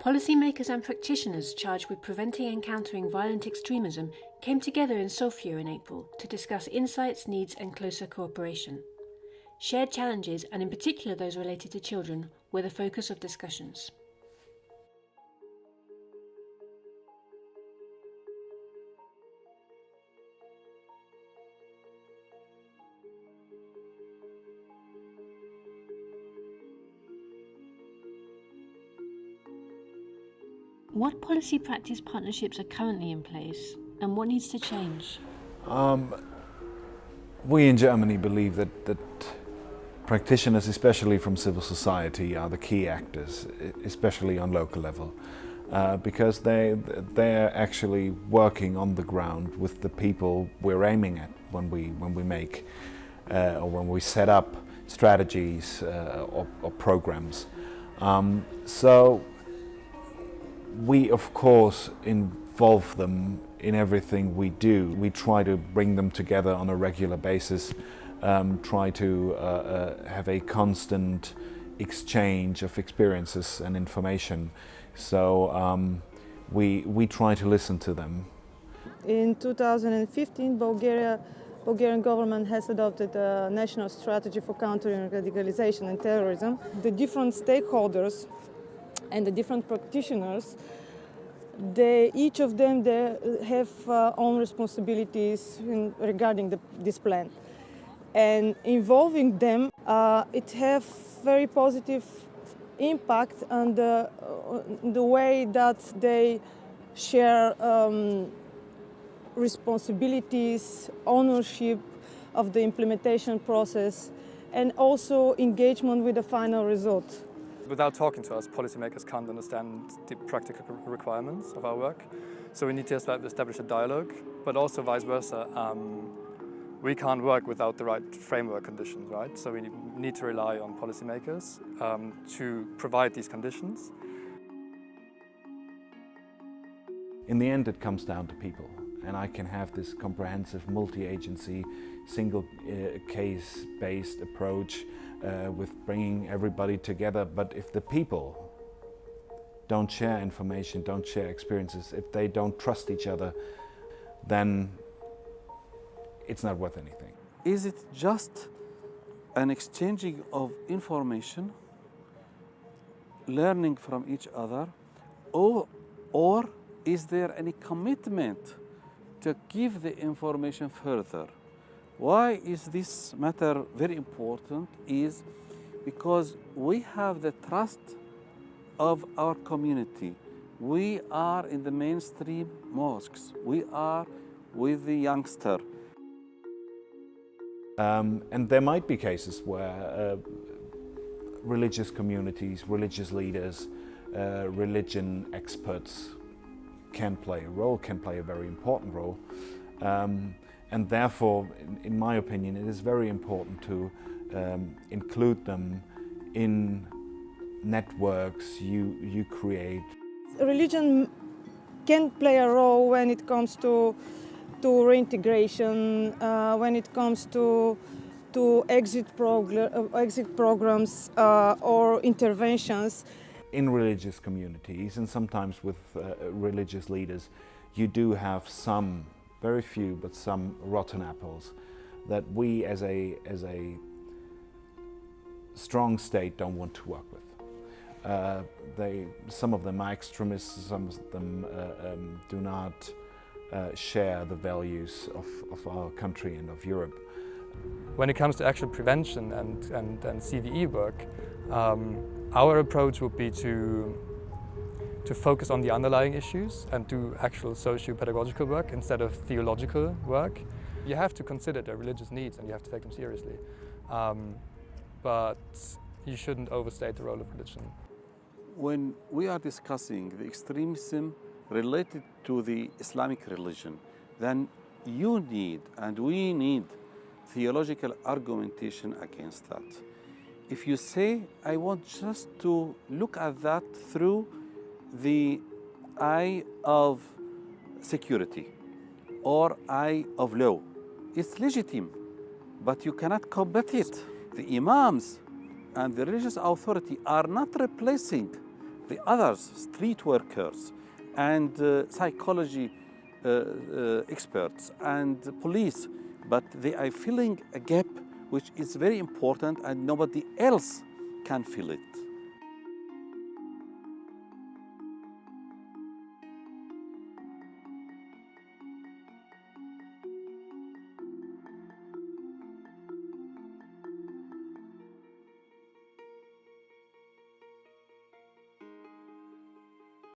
Policymakers and practitioners charged with preventing and countering violent extremism came together in Sofia in April to discuss insights, needs and closer cooperation. Shared challenges, and in particular those related to children, were the focus of discussions. What policy practice partnerships are currently in place, and what needs to change? We in Germany believe that practitioners, especially from civil society, are the key actors, especially on local level, because they're actually working on the ground with the people we're aiming at when we make or when we set up strategies or programs. So we of course involve them in everything we do. We try to bring them together on a regular basis, try to have a constant exchange of experiences and information. So we try to listen to them. In 2015, Bulgarian government has adopted a national strategy for countering radicalization and terrorism. The different stakeholders and the different practitioners, each of them have own responsibilities regarding this plan. And involving them, it has very positive impact on the way that they share responsibilities, ownership of the implementation process, and also engagement with the final result. Without talking to us, policymakers can't understand the practical requirements of our work. So we need to establish a dialogue, but also vice versa. We can't work without the right framework conditions, right? So we need to rely on policymakers to provide these conditions. In the end, it comes down to people, and I can have this comprehensive multi-agency, single case-based approach with bringing everybody together. But if the people don't share information, don't share experiences, if they don't trust each other, then it's not worth anything. Is it just an exchanging of information, learning from each other, or is there any commitment to give the information further? Why is this matter very important? Is because we have the trust of our community. We are in the mainstream mosques. We are with the youngster. And there might be cases where religious communities, religious leaders, religion experts can play a role, can play a very important role. And therefore, in my opinion, it is very important to include them in networks you create. Religion can play a role when it comes to reintegration, when it comes to exit programs or interventions. In religious communities, and sometimes with religious leaders, you do have some, very few, but some rotten apples that we as a strong state don't want to work with. Some of them are extremists, some of them do not share the values of our country and of Europe. When it comes to actual prevention and CVE work, our approach would be to focus on the underlying issues and do actual socio-pedagogical work instead of theological work. You have to consider their religious needs and you have to take them seriously. But you shouldn't overstate the role of religion. When we are discussing the extremism related to the Islamic religion, then you need and we need theological argumentation against that. If you say, I want just to look at that through the eye of security or eye of law, it's legitimate, but you cannot combat it. The imams and the religious authority are not replacing The others, street workers and psychology experts and police, but they are filling a gap which is very important and nobody else can fill it.